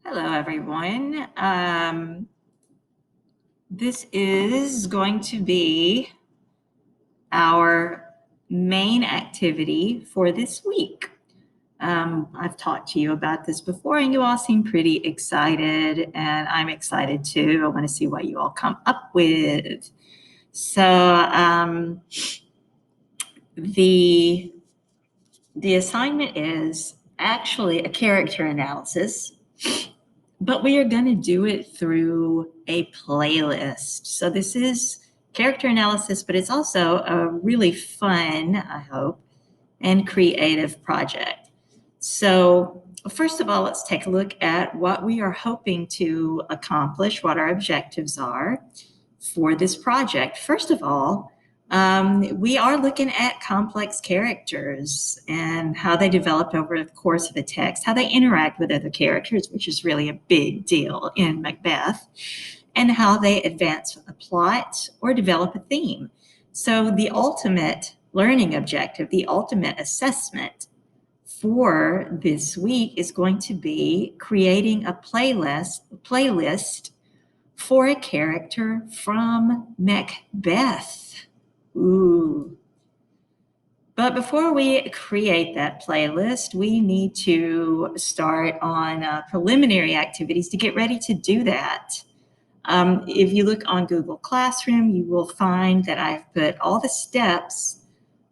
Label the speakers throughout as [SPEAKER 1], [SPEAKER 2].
[SPEAKER 1] Hello, everyone. This is going to be our main activity for this week. I've talked to you about this before, and you all seem pretty excited, and I'm excited too. I want to see what you all come up with. So the assignment is actually a character analysis, but we are going to do it through a playlist. So this is character analysis, but it's also a really fun, I hope, and creative project. So first of all, let's take a look at what we are hoping to accomplish, what our objectives are for this project. First of all, we are looking at complex characters and how they develop over the course of a text, how they interact with other characters, which is really a big deal in Macbeth, and how they advance a plot or develop a theme. So the ultimate learning objective, the ultimate assessment for this week is going to be creating a playlist for a character from Macbeth. Ooh. But before we create that playlist, we need to start on preliminary activities to get ready to do that. If you look on Google Classroom, you will find that I've put all the steps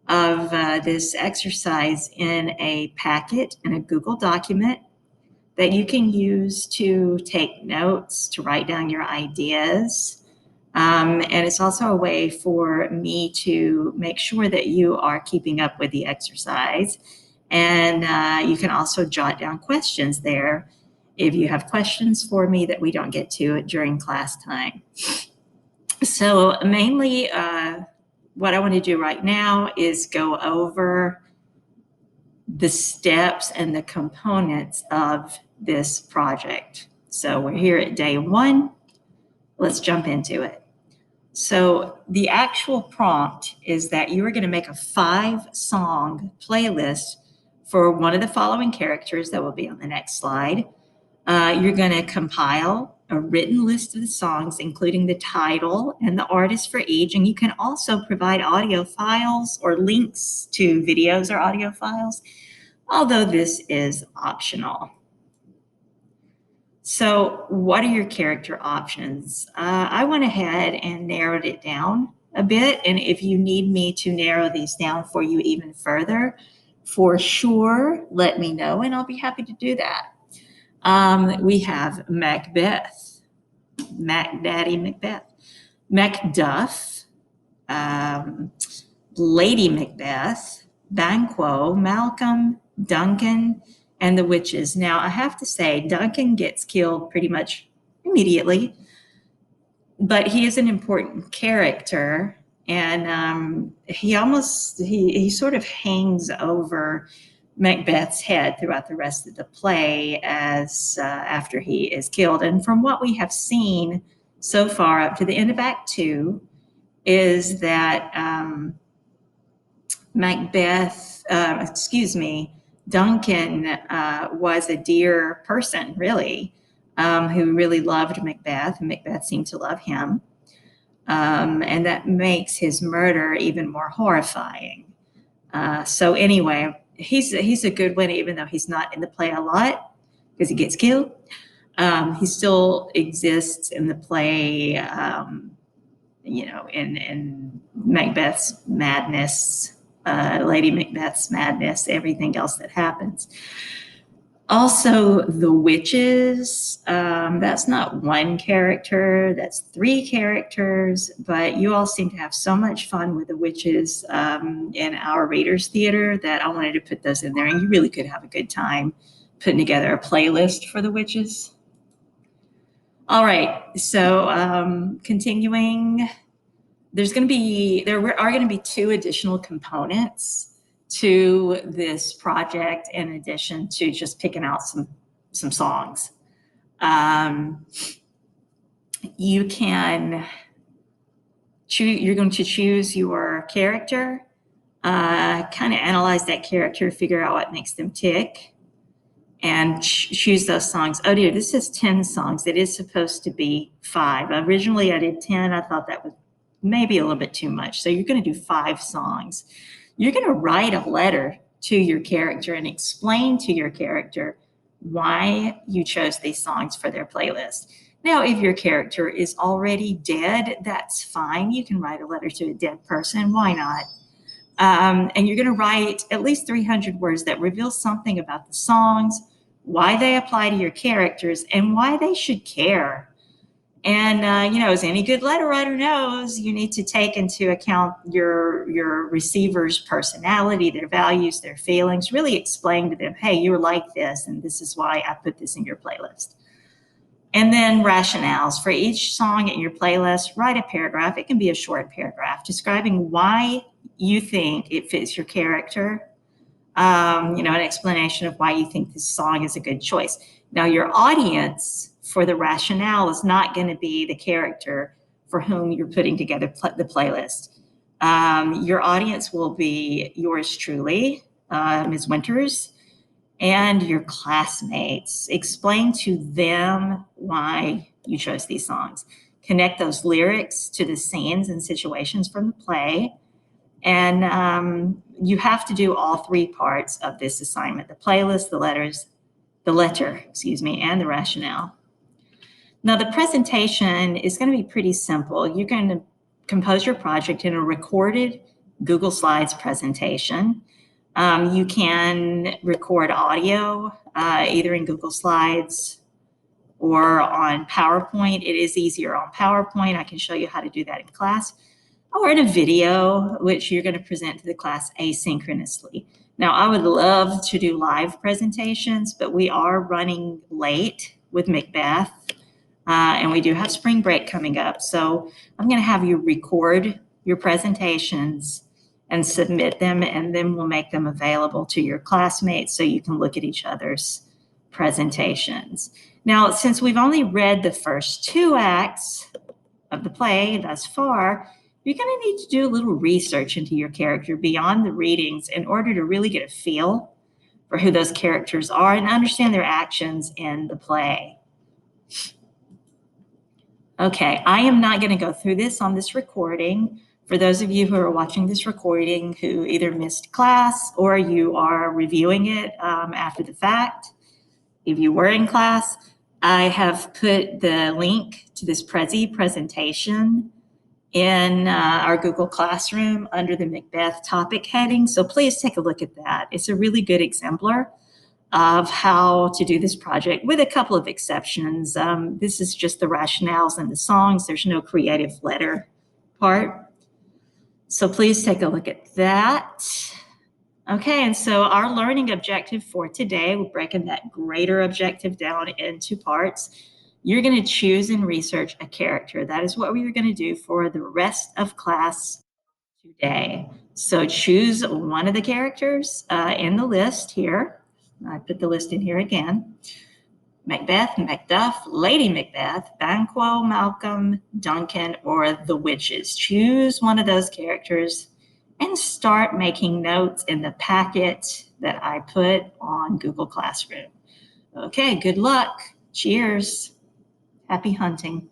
[SPEAKER 1] of this exercise in a packet in a Google document that you can use to take notes, to write down your ideas. And it's also a way for me to make sure that you are keeping up with the exercise. And you can also jot down questions there if you have questions for me that we don't get to during class time. So mainly what I want to do right now is go over the steps and the components of this project. So we're here at day one. Let's jump into it. So the actual prompt is that you are going to make a 5-song playlist for one of the following characters that will be on the next slide. You're going to compile a written list of the songs, including the title and the artist for each. And you can also provide audio files or links to videos or audio files, although this is optional. So what are your character options? I went ahead and narrowed it down a bit. And if you need me to narrow these down for you even further, for sure, let me know and I'll be happy to do that. We have Macbeth, Mac Daddy Macbeth, Macduff, Lady Macbeth, Banquo, Malcolm, Duncan, and the witches. Now, I have to say, Duncan gets killed pretty much immediately, but he is an important character, and he sort of hangs over Macbeth's head throughout the rest of the play as after he is killed. And from what we have seen so far up to the end of Act 2 is that Duncan was a dear person, really, who really loved Macbeth, and Macbeth seemed to love him. And that makes his murder even more horrifying. So anyway, he's a good one, even though he's not in the play a lot because he gets killed. He still exists in the play, in Macbeth's madness, Lady Macbeth's madness, everything else that happens. Also, the witches, that's not one character, that's 3 characters, but you all seem to have so much fun with the witches in our Readers Theater that I wanted to put those in there, and you really could have a good time putting together a playlist for the witches. All right, so continuing, there are going to be 2 additional components to this project in addition to just picking out some songs. You're going to choose your character, kind of analyze that character, figure out what makes them tick, and choose those songs. Oh dear, this says 10 songs. It is supposed to be 5. Originally I did 10. I thought that was maybe a little bit too much. So you're going to do 5 songs. You're going to write a letter to your character and explain to your character why you chose these songs for their playlist. Now, if your character is already dead, that's fine. You can write a letter to a dead person. Why not? And you're going to write at least 300 words that reveal something about the songs, why they apply to your characters, and why they should care. And as any good letter writer knows, you need to take into account your receiver's personality, their values, their feelings. Really explain to them, hey, you're like this, and this is why I put this in your playlist. And then rationales. For each song in your playlist, write a paragraph. It can be a short paragraph describing why you think it fits your character. An explanation of why you think this song is a good choice. Now, your audience for the rationale is not going to be the character for whom you're putting together the playlist. Your audience will be yours truly, Ms. Winters, and your classmates. Explain to them why you chose these songs. Connect those lyrics to the scenes and situations from the play. And you have to do all 3 parts of this assignment: the playlist, the letter, and the rationale. Now, the presentation is going to be pretty simple. You're going to compose your project in a recorded Google Slides presentation. You can record audio either in Google Slides or on PowerPoint. It is easier on PowerPoint. I can show you how to do that in class. Or in a video, which you're going to present to the class asynchronously. Now, I would love to do live presentations, but we are running late with Macbeth, and we do have spring break coming up. So I'm going to have you record your presentations and submit them, and then we'll make them available to your classmates so you can look at each other's presentations. Now, since we've only read the first 2 acts of the play thus far, you're going to need to do a little research into your character beyond the readings in order to really get a feel for who those characters are and understand their actions in the play. Okay, I am not going to go through this on this recording. For those of you who are watching this recording who either missed class or you are reviewing it after the fact, if you were in class, I have put the link to this Prezi presentation in our Google Classroom under the Macbeth topic heading. So please take a look at that. It's a really good exemplar of how to do this project, with a couple of exceptions. This is just the rationales and the songs. There's no creative letter part. So please take a look at that. Okay, and so our learning objective for today, we're breaking that greater objective down into parts. You're going to choose and research a character. That is what we're going to do for the rest of class today. So choose one of the characters in the list here. I put the list in here again. Macbeth, Macduff, Lady Macbeth, Banquo, Malcolm, Duncan, or the witches. Choose one of those characters and start making notes in the packet that I put on Google Classroom. Okay, good luck. Cheers. Happy hunting.